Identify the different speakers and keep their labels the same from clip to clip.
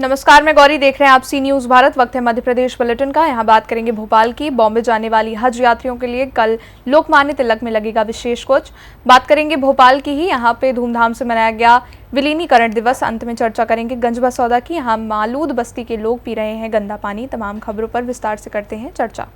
Speaker 1: नमस्कार, मैं गौरी, देख रहे हैं आप सी न्यूज़ भारत। वक्त है मध्य प्रदेश बुलेटिन का। यहाँ बात करेंगे भोपाल की। बॉम्बे जाने वाली हज यात्रियों के लिए कल लोकमान्य तिलक में लगेगा विशेष कोच। बात करेंगे भोपाल की ही। यहाँ पे धूमधाम से मनाया गया विलीनीकरण दिवस। अंत में चर्चा करेंगे गंज बसौदा की। यहाँ मालूद बस्ती के लोग पी रहे हैं गंदा पानी। तमाम खबरों पर विस्तार से करते हैं चर्चा।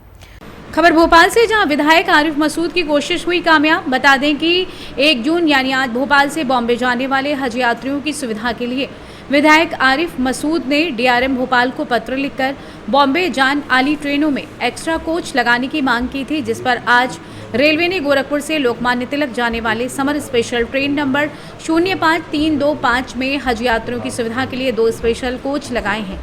Speaker 2: खबर भोपाल से, जहां विधायक आरिफ मसूद की कोशिश हुई कामयाब। बता दें कि 1 जून यानी आज भोपाल से बॉम्बे जाने वाले हज यात्रियों की सुविधा के लिए विधायक आरिफ मसूद ने डीआरएम भोपाल को पत्र लिखकर बॉम्बे जान वाली ट्रेनों में एक्स्ट्रा कोच लगाने की मांग की थी, जिस पर आज रेलवे ने गोरखपुर से लोकमान्य तिलक जाने वाले समर स्पेशल ट्रेन नंबर 05325 में हज यात्रियों की सुविधा के लिए 2 स्पेशल कोच लगाए हैं।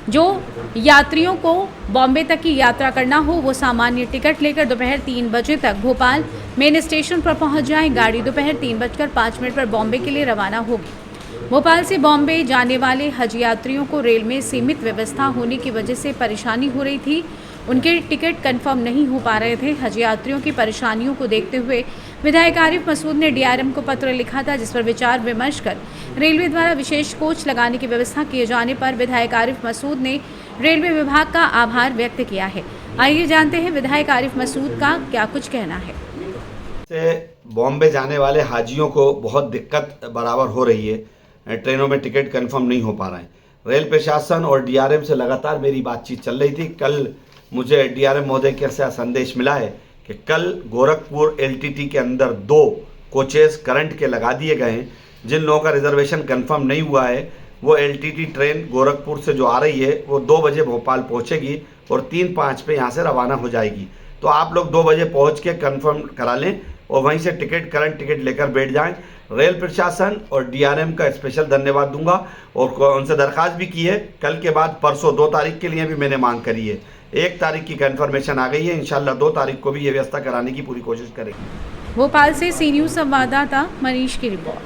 Speaker 2: जो यात्रियों को बॉम्बे तक की यात्रा करना हो वो सामान्य टिकट लेकर दोपहर 3 बजे तक भोपाल मेन स्टेशन पर पहुंच जाए। गाड़ी दोपहर 3:05 पर बॉम्बे के लिए रवाना होगी। भोपाल से बॉम्बे जाने वाले हज यात्रियों को रेल में सीमित व्यवस्था होने की वजह से परेशानी हो रही थी। उनके टिकट कंफर्म नहीं हो पा रहे थे। हज यात्रियों की परेशानियों को देखते हुए विधायक आरिफ मसूद ने डीआरएम को पत्र लिखा था, जिस पर विचार विमर्श कर रेलवे द्वारा विशेष कोच लगाने की व्यवस्था किए जाने पर विधायक आरिफ मसूद ने रेलवे विभाग का आभार व्यक्त किया है। आइए जानते हैं विधायक आरिफ मसूद का क्या कुछ कहना है।
Speaker 3: बॉम्बे जाने वाले हाजियों को बहुत दिक्कत बराबर हो रही है। ट्रेनों में टिकट कंफर्म नहीं हो पा रहे हैं। रेल प्रशासन और डीआरएम से लगातार मेरी बातचीत चल रही थी। कल मुझे डीआरएम महोदय के से संदेश मिला है कि कल गोरखपुर एलटीटी के अंदर 2 कोचेस करंट के लगा दिए गए हैं। जिन लोगों का रिजर्वेशन कंफर्म नहीं हुआ है वो एलटीटी ट्रेन गोरखपुर से जो आ रही है वो 2 बजे भोपाल पहुंचेगी और 3:05 पे यहाँ से रवाना हो जाएगी। तो आप लोग 2 बजे पहुँच के कंफर्म करा लें और वहीं से करंट टिकट लेकर बैठ जाएं। रेल प्रशासन और डीआरएम का स्पेशल धन्यवाद दूंगा और उनसे दरखास्त भी की है। कल के बाद परसों 2 तारीख के लिए भी मैंने मांग करी है। 1 तारीख की कंफर्मेशन आ गई है। इंशाल्लाह 2 तारीख को भी ये व्यवस्था कराने की पूरी कोशिश करेंगे।
Speaker 2: भोपाल से सी न्यूज़ संवाददाता मनीष की रिपोर्ट।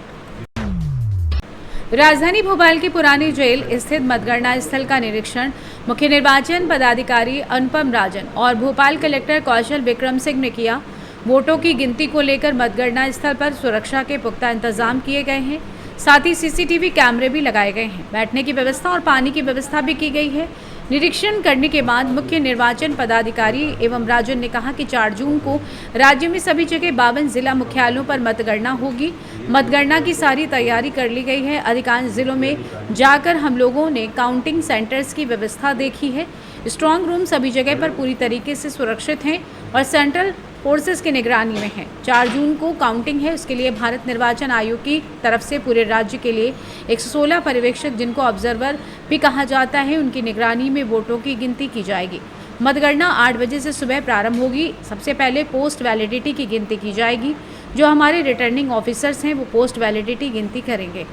Speaker 2: राजधानी भोपाल के पुरानी जेल स्थित मतगणना स्थल का निरीक्षण मुख्य निर्वाचन पदाधिकारी अनुपम राजन और भोपाल कलेक्टर कौशल विक्रम सिंह ने किया। वोटों की गिनती को लेकर मतगणना स्थल पर सुरक्षा के पुख्ता इंतजाम किए गए हैं। साथ ही सीसीटीवी कैमरे भी लगाए गए हैं। बैठने की व्यवस्था और पानी की व्यवस्था भी की गई है। निरीक्षण करने के बाद मुख्य निर्वाचन पदाधिकारी एवं राजन ने कहा कि 4 जून को राज्य में सभी जगह 52 जिला मुख्यालयों पर मतगणना होगी। मतगणना की सारी तैयारी कर ली गई है। अधिकांश जिलों में जाकर हम लोगों ने काउंटिंग सेंटर्स की व्यवस्था देखी है। स्ट्रांग रूम सभी जगह पर पूरी तरीके से सुरक्षित हैं और सेंट्रल फोर्सेस की निगरानी में है। 4 जून को काउंटिंग है, उसके लिए भारत निर्वाचन आयोग की तरफ से पूरे राज्य के लिए 116 पर्यवेक्षक, जिनको ऑब्जर्वर भी कहा जाता है, उनकी निगरानी में वोटों की गिनती की जाएगी। मतगणना 8 बजे से सुबह प्रारंभ होगी। सबसे पहले पोस्ट वैलिडिटी की गिनती की जाएगी। जो हमारे रिटर्निंग ऑफिसर्स हैं वो पोस्ट वैलिडिटी गिनती करेंगे।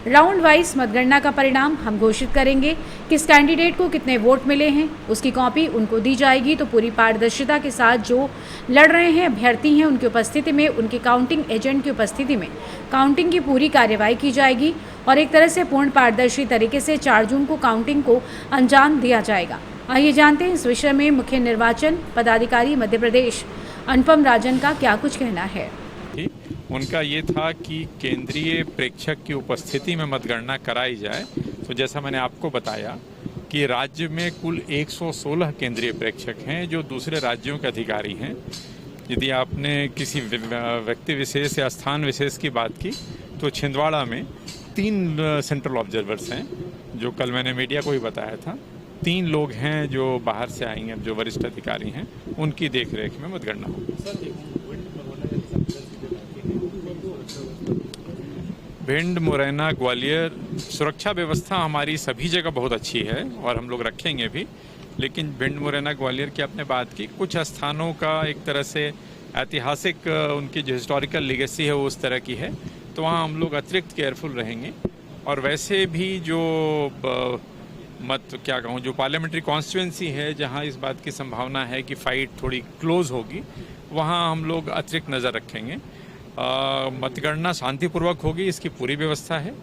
Speaker 2: राउंड वाइज मतगणना का परिणाम हम घोषित करेंगे। किस कैंडिडेट को कितने वोट मिले हैं उसकी कॉपी उनको दी जाएगी। तो पूरी पारदर्शिता के साथ जो लड़ रहे हैं अभ्यर्थी हैं उनकी उपस्थिति में, उनके काउंटिंग एजेंट की उपस्थिति में काउंटिंग की पूरी कार्यवाही की जाएगी और एक तरह से पूर्ण पारदर्शी तरीके से 4 जून को काउंटिंग को अंजाम दिया जाएगा। आइए जानते हैं इस विषय में मुख्य निर्वाचन पदाधिकारी मध्य प्रदेश अनुपम राजन का क्या कुछ कहना है।
Speaker 4: उनका ये था कि केंद्रीय प्रेक्षक की उपस्थिति में मतगणना कराई जाए। तो जैसा मैंने आपको बताया कि राज्य में कुल 116 केंद्रीय प्रेक्षक हैं जो दूसरे राज्यों के अधिकारी हैं। यदि आपने किसी व्यक्ति विशेष या स्थान विशेष की बात की तो छिंदवाड़ा में 3 सेंट्रल ऑब्जर्वर्स हैं, जो कल मैंने मीडिया को ही बताया था। 3 लोग हैं जो बाहर से आएंगे, जो वरिष्ठ अधिकारी हैं, उनकी देखरेख में मतगणना होगी। भिंड, मुरैना, ग्वालियर सुरक्षा व्यवस्था हमारी सभी जगह बहुत अच्छी है और हम लोग रखेंगे भी। लेकिन भिंड, मुरैना, ग्वालियर की आपने बात की, कुछ स्थानों का एक तरह से ऐतिहासिक उनकी जो हिस्टोरिकल लीगेसी है वो उस तरह की है, तो वहाँ हम लोग अतिरिक्त केयरफुल रहेंगे। और वैसे भी जो जो पार्लियामेंट्री कॉन्स्टिट्यूंसी है जहाँ इस बात की संभावना है कि फाइट थोड़ी क्लोज होगी, वहाँ हम लोग अतिरिक्त नज़र रखेंगे। मतगणना शांतिपूर्वक होगी, इसकी पूरी व्यवस्था है।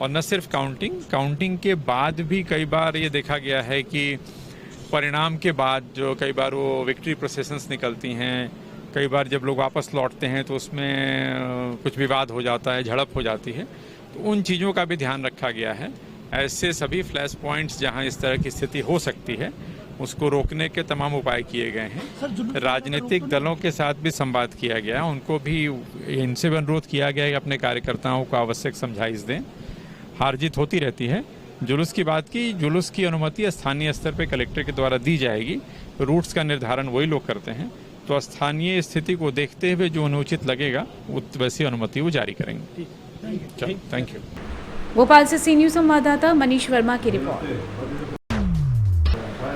Speaker 4: और न सिर्फ काउंटिंग के बाद भी कई बार ये देखा गया है कि परिणाम के बाद जो कई बार वो विक्ट्री प्रोसेशंस निकलती हैं, कई बार जब लोग वापस लौटते हैं तो उसमें कुछ विवाद हो जाता है, झड़प हो जाती है, तो उन चीज़ों का भी ध्यान रखा गया है। ऐसे सभी फ्लैश पॉइंट्स जहां इस तरह की स्थिति हो सकती है उसको रोकने के तमाम उपाय किए गए हैं। राजनीतिक दलों के साथ भी संवाद किया गया, उनको भी इनसे भी अनुरोध किया गया कि अपने कार्यकर्ताओं को आवश्यक समझाइश दें। हार जीत होती रहती है। जुलूस की बात की, जुलूस की अनुमति स्थानीय स्तर पर कलेक्टर के द्वारा दी जाएगी। रूट्स का निर्धारण वही लोग करते हैं, तो स्थानीय स्थिति को देखते हुए जो अनुचित लगेगा वैसी अनुमति वो जारी करेंगे। चलो, थैंक यू।
Speaker 2: भोपाल से सी न्यूज संवाददाता मनीष वर्मा की रिपोर्ट।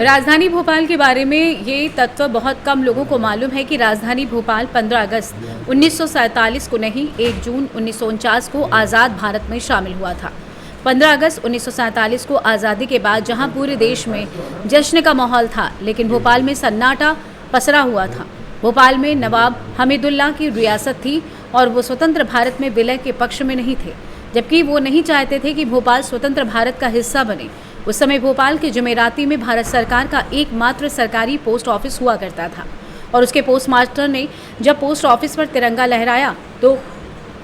Speaker 2: राजधानी भोपाल के बारे में ये तथ्य बहुत कम लोगों को मालूम है कि राजधानी भोपाल 15 अगस्त 1947 को नहीं, 1 जून 1949 को आज़ाद भारत में शामिल हुआ था। 15 अगस्त 1947 को आज़ादी के बाद जहां पूरे देश में जश्न का माहौल था, लेकिन भोपाल में सन्नाटा पसरा हुआ था। भोपाल में नवाब हमीदुल्लाह की रियासत थी और वो स्वतंत्र भारत में विलय के पक्ष में नहीं थे, जबकि वो नहीं चाहते थे कि भोपाल स्वतंत्र भारत का हिस्सा बने। उस समय भोपाल के जुमेराती में भारत सरकार का एकमात्र सरकारी पोस्ट ऑफिस हुआ करता था और उसके पोस्ट मास्टर ने जब पोस्ट ऑफिस पर तिरंगा लहराया तो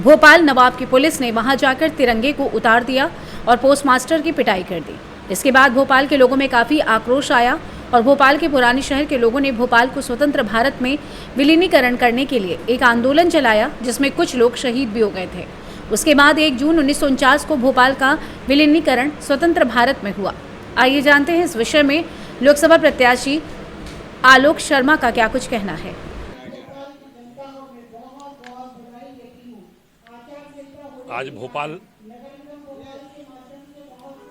Speaker 2: भोपाल नवाब की पुलिस ने वहां जाकर तिरंगे को उतार दिया और पोस्ट मास्टर की पिटाई कर दी। इसके बाद भोपाल के लोगों में काफ़ी आक्रोश आया और भोपाल के पुराने शहर के लोगों ने भोपाल को स्वतंत्र भारत में विलीनीकरण करने के लिए एक आंदोलन चलाया, जिसमें कुछ लोग शहीद भी हो गए थे। उसके बाद 1 जून 1949 को भोपाल का विलीनीकरण स्वतंत्र भारत में हुआ। आइए जानते हैं इस विषय में लोकसभा प्रत्याशी आलोक शर्मा का क्या कुछ कहना है।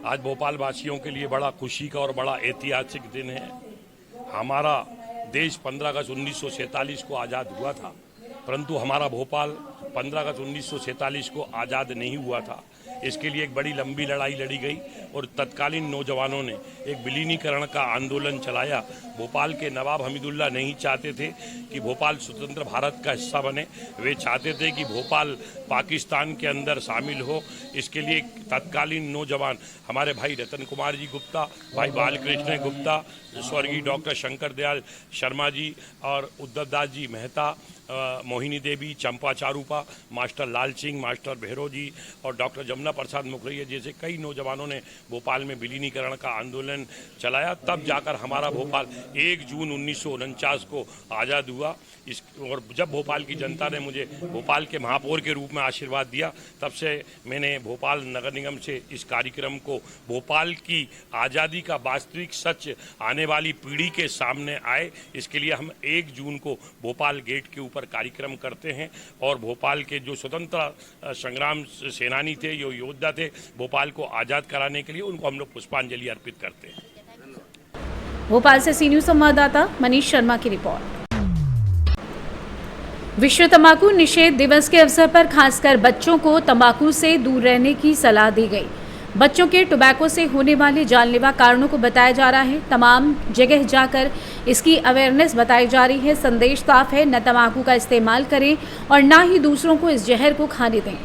Speaker 5: आज भोपाल वासियों के लिए बड़ा खुशी का और बड़ा ऐतिहासिक दिन है। हमारा देश 15 अगस्त 1947 को आज़ाद हुआ था, परंतु हमारा भोपाल 15 अगस्त 1947 को आज़ाद नहीं हुआ था। इसके लिए एक बड़ी लंबी लड़ाई लड़ी गई और तत्कालीन नौजवानों ने एक विलीनीकरण का आंदोलन चलाया। भोपाल के नवाब हमीदुल्लाह नहीं चाहते थे कि भोपाल स्वतंत्र भारत का हिस्सा बने, वे चाहते थे कि भोपाल पाकिस्तान के अंदर शामिल हो। इसके लिए तत्कालीन नौजवान हमारे भाई रतन कुमार जी गुप्ता, भाई बालकृष्ण गुप्ता, स्वर्गीय डॉक्टर शंकर दयाल शर्मा जी और उद्धव दास जी मेहता, मोहिनी देवी, चंपा चारूपा, मास्टर लाल सिंह, मास्टर भैरव जी और डॉक्टर जमुना प्रसाद मुखर्जी जैसे कई नौजवानों ने भोपाल में विलीनीकरण का आंदोलन चलाया। तब जाकर हमारा भोपाल 1 जून 1949 को आज़ाद हुआ। और जब भोपाल की जनता ने मुझे भोपाल के महापौर के रूप में आशीर्वाद दिया, तब से मैंने भोपाल नगर निगम से इस कार्यक्रम को भोपाल की आज़ादी का वास्तविक सच आने वाली पीढ़ी के सामने आए, इसके लिए हम 1 जून को भोपाल गेट के ऊपर कार्यक्रम करते हैं। और भोपाल के जो स्वतंत्र संग्राम सेनानी थे, जो योद्धा थे भोपाल को आज़ाद कराने के लिए, उनको हम लोग पुष्पांजलि अर्पित करते हैं।
Speaker 2: भोपाल से सी न्यूज संवाददाता मनीष शर्मा की रिपोर्ट। विश्व तंबाकू निषेध दिवस के अवसर पर खासकर बच्चों को तंबाकू से दूर रहने की सलाह दी गई। बच्चों के टोबैको से होने वाले जानलेवा कारणों को बताया जा रहा है। तमाम जगह जाकर इसकी अवेयरनेस बताई जा रही है। संदेश साफ है, न तंबाकू का इस्तेमाल करें और न ही दूसरों को इस जहर को खाने दें।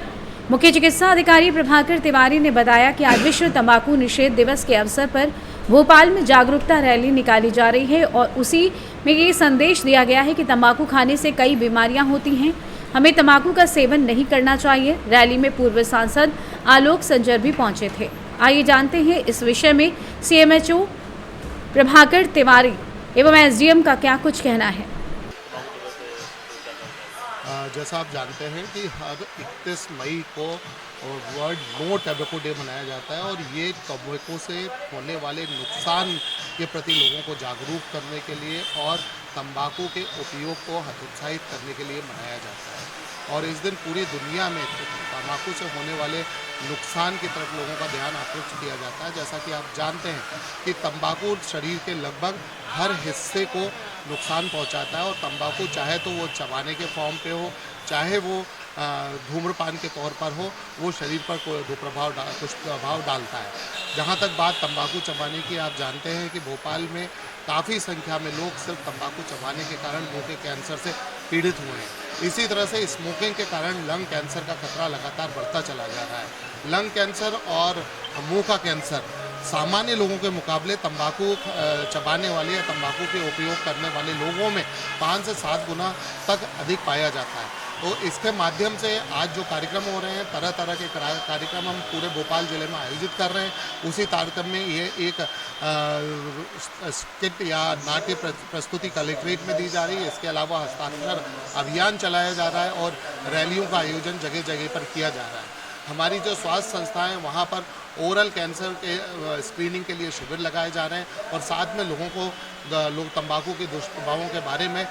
Speaker 2: मुख्य चिकित्सा अधिकारी प्रभाकर तिवारी ने बताया कि आज विश्व तंबाकू निषेध दिवस के अवसर पर भोपाल में जागरूकता रैली निकाली जा रही है और उसी में ये संदेश दिया गया है कि तंबाकू खाने से कई बीमारियां होती हैं, हमें तंबाकू का सेवन नहीं करना चाहिए। रैली में पूर्व सांसद आलोक संजर भी पहुंचे थे। आइए जानते हैं इस विषय में सीएमएचओ प्रभाकर तिवारी एवं एसडीएम का क्या कुछ कहना है।
Speaker 6: जैसा आप जानते हैं कि हर 31 मई को वर्ल्ड नो टैबेको डे मनाया जाता है और ये टैबेको से होने वाले नुकसान के प्रति लोगों को जागरूक करने के लिए और तंबाकू के उपयोग को हतोत्साहित करने के लिए मनाया जाता है। और इस दिन पूरी दुनिया में तंबाकू से होने वाले नुकसान की तरफ लोगों का ध्यान आकृष्ट किया जाता है। जैसा कि आप जानते हैं कि तंबाकू शरीर के लगभग हर हिस्से को नुकसान पहुंचाता है और तंबाकू चाहे तो वो चबाने के फॉर्म पे हो, चाहे वो धूम्रपान के तौर पर हो, वो शरीर पर कोई दुष्प्रभाव डालता है। जहाँ तक बात तंबाकू चबाने की, आप जानते हैं कि भोपाल में काफ़ी संख्या में लोग सिर्फ तंबाकू चबाने के कारण मुंह के कैंसर से पीड़ित हुए हैं। इसी तरह से स्मोकिंग के कारण लंग कैंसर का खतरा लगातार बढ़ता चला जा रहा है। लंग कैंसर और मुंह का कैंसर सामान्य लोगों के मुकाबले तंबाकू चबाने वाले या तंबाकू के उपयोग करने वाले लोगों में 5 से 7 गुना तक अधिक पाया जाता है। तो इसके माध्यम से आज जो कार्यक्रम हो रहे हैं, तरह तरह के कार्यक्रम हम पूरे भोपाल ज़िले में आयोजित कर रहे हैं। उसी तारतम्य में ये एक स्किट या नाट्य प्रस्तुति कलेक्ट्रेट में दी जा रही है। इसके अलावा हस्ताक्षर अभियान चलाया जा रहा है और रैलियों का आयोजन जगह जगह पर किया जा रहा है। हमारी जो स्वास्थ्य संस्थाएं हैं वहाँ पर ओरल कैंसर के स्क्रीनिंग के लिए शिविर लगाए जा रहे हैं और साथ में लोगों को तंबाकू के दुष्प्रभावों के बारे में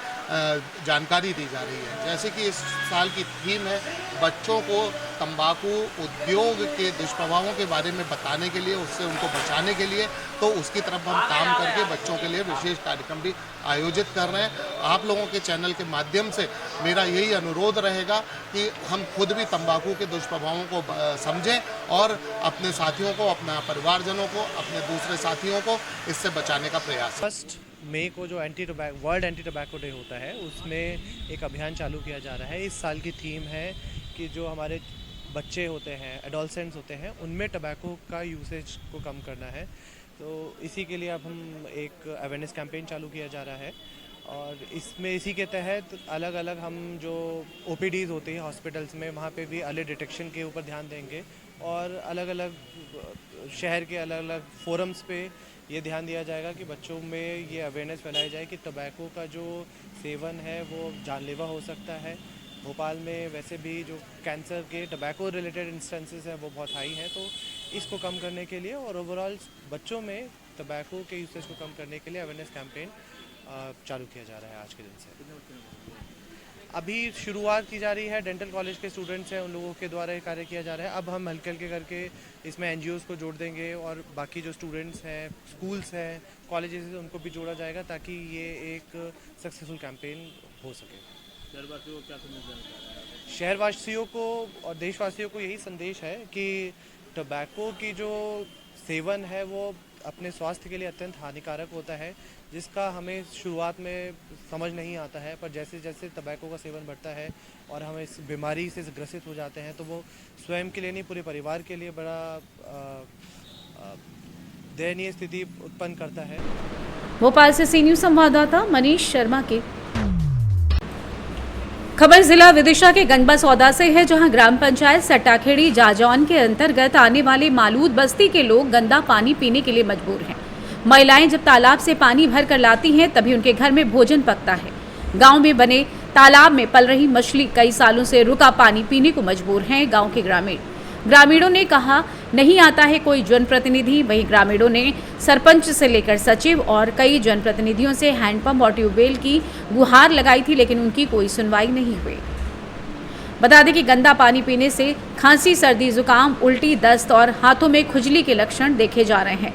Speaker 6: जानकारी दी जा रही है। जैसे कि इस साल की थीम है बच्चों को तंबाकू उद्योग के दुष्प्रभावों के बारे में बताने के लिए, उससे उनको बचाने के लिए, तो उसकी तरफ हम काम करके बच्चों के लिए विशेष कार्यक्रम भी आयोजित कर रहे हैं। आप लोगों के चैनल के माध्यम से मेरा यही अनुरोध रहेगा कि हम खुद भी तंबाकू के दुष्प्रभावों को समझें और अपने साथियों को, अपने परिवारजनों को, अपने दूसरे साथियों को इससे बचाने का प्रयास करें।
Speaker 7: 1 मई को जो वर्ल्ड एंटी टोबैको डे होता है उसमें एक अभियान चालू किया जा रहा है। इस साल की थीम है कि जो हमारे बच्चे होते हैं, एडोलसेंट्स होते हैं, उनमें टोबैको का यूसेज को कम करना है। तो इसी के लिए अब हम एक अवेयरनेस कैंपेन चालू किया जा रहा है और इसमें इसी के तहत अलग अलग हम जो OPDs होती हैं हॉस्पिटल्स में, वहाँ पे भी अर्ली डिटेक्शन के ऊपर ध्यान देंगे और अलग अलग शहर के अलग अलग फोरम्स पे ये ध्यान दिया जाएगा कि बच्चों में ये अवेयरनेस फैलाई जाए कि टोबैको का जो सेवन है वो जानलेवा हो सकता है। भोपाल में वैसे भी जो कैंसर के टोबैको रिलेटेड इंस्टेंसेस हैं वो बहुत हाई हैं, तो इसको कम करने के लिए और ओवरऑल बच्चों में टोबैको के यूसेज को कम करने के लिए अवेयरनेस कैंपेन चालू किया जा रहा है आज के दिन से। अभी शुरुआत की जा रही है, डेंटल कॉलेज के स्टूडेंट्स हैं उन लोगों के द्वारा ये कार्य किया जा रहा है। अब हम हल्के हल्के करके इसमें NGOs को जोड़ देंगे और बाकी जो स्टूडेंट्स हैं, स्कूल्स हैं, कॉलेजेस हैं, उनको भी जोड़ा जाएगा ताकि ये एक सक्सेसफुल कैंपेन हो सके। शहरवासियों को क्या संदेश देना चाह रहे हैं? शहरवासियों को और देशवासियों को यही संदेश है कि टोबैको की जो सेवन है वो अपने स्वास्थ्य के लिए अत्यंत हानिकारक होता है, जिसका हमें शुरुआत में समझ नहीं आता है, पर जैसे जैसे टोबैको का सेवन बढ़ता है और हम इस बीमारी से ग्रसित हो जाते हैं तो वो स्वयं के लिए नहीं पूरे परिवार के लिए बड़ा दयनीय स्थिति उत्पन्न करता है।
Speaker 2: भोपाल से सी न्यूज़ संवाददाता मनीष शर्मा की खबर जिला विदिशा के गंगबा सौदा से है, जहां ग्राम पंचायत सट्टाखेड़ी जाजौन के अंतर्गत आने वाले मालूद बस्ती के लोग गंदा पानी पीने के लिए मजबूर हैं। महिलाएं जब तालाब से पानी भर कर लाती हैं तभी उनके घर में भोजन पकता है। गांव में बने तालाब में पल रही मछली कई सालों से रुका पानी पीने को मजबूर हैं गांव के ग्रामीणों ने कहा नहीं आता है कोई जनप्रतिनिधि। वहीं ग्रामीणों ने सरपंच से लेकर सचिव और कई जनप्रतिनिधियों से हैंडपंप और ट्यूबवेल की गुहार लगाई थी, लेकिन उनकी कोई सुनवाई नहीं हुई। बता दें कि गंदा पानी पीने से खांसी, सर्दी, जुकाम, उल्टी, दस्त और हाथों में खुजली के लक्षण देखे जा रहे हैं।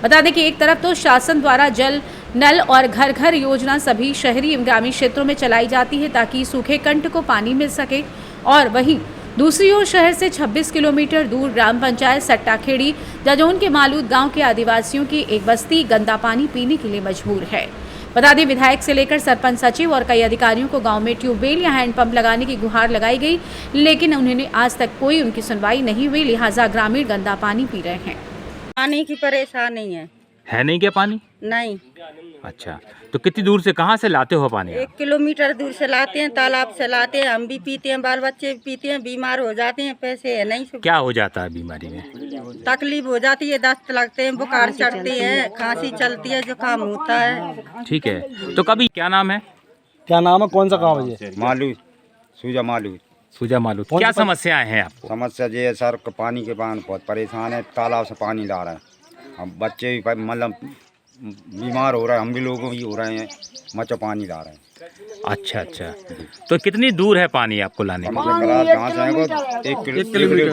Speaker 2: बता दें कि एक तरफ तो शासन द्वारा जल नल और घर घर योजना सभी शहरी एवं ग्रामीण क्षेत्रों में चलाई जाती है ताकि सूखे कंठ को पानी मिल सके, और वहीं दूसरी ओर शहर से 26 किलोमीटर दूर ग्राम पंचायत सट्टाखेड़ी जाजौन के मालूद गांव के आदिवासियों की एक बस्ती गंदा पानी पीने के लिए मजबूर है। बता दें विधायक से लेकर सरपंच, सचिव और कई अधिकारियों को गांव में ट्यूबवेल या हैंडपंप लगाने की गुहार लगाई गई, लेकिन उन्होंने आज तक कोई उनकी सुनवाई नहीं हुई। लिहाजा ग्रामीण गंदा पानी पी रहे हैं।
Speaker 8: पानी की परेशानी है
Speaker 9: नहीं क्या पानी?
Speaker 8: नहीं।
Speaker 9: अच्छा, तो कितनी दूर से, कहाँ से लाते हो पानी?
Speaker 8: 1 किलोमीटर दूर से लाते हैं, तालाब से लाते हैं। हम भी पीते हैं, बाल बच्चे भी पीते हैं, बीमार हो जाते हैं। पैसे है नहीं।
Speaker 9: क्या हो जाता है बीमारी में?
Speaker 8: तकलीफ हो जाती है, दस्त लगते हैं, बुखार चढ़ती है, खांसी चलती है, जुकाम होता है।
Speaker 9: ठीक है, तो कभी क्या नाम है?
Speaker 10: क्या नाम है? कौन सा गाँव है ये?
Speaker 11: मालूद, सूजा मालूद।
Speaker 9: सूजा मालूद। क्या समस्याएं हैं आपको?
Speaker 11: समस्या ये है सर, पानी के बाद बहुत परेशान है। तालाब से पानी ला रहे हैं, हम बच्चे भी मतलब बीमार हो रहे हैं, हम भी लोग भी हो रहे हैं, मचा पानी ला रहे हैं।
Speaker 9: अच्छा अच्छा, तो कितनी दूर है पानी आपको लाने के?
Speaker 11: 1 किलोमीटर।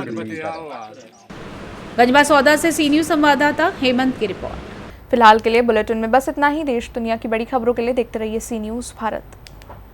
Speaker 2: गंजबा सौदा से सी न्यूज़ संवाददाता हेमंत की रिपोर्ट।
Speaker 1: फिलहाल के लिए बुलेटिन में बस इतना ही। देश दुनिया की बड़ी खबरों के लिए देखते रहिए सी न्यूज़ भारत।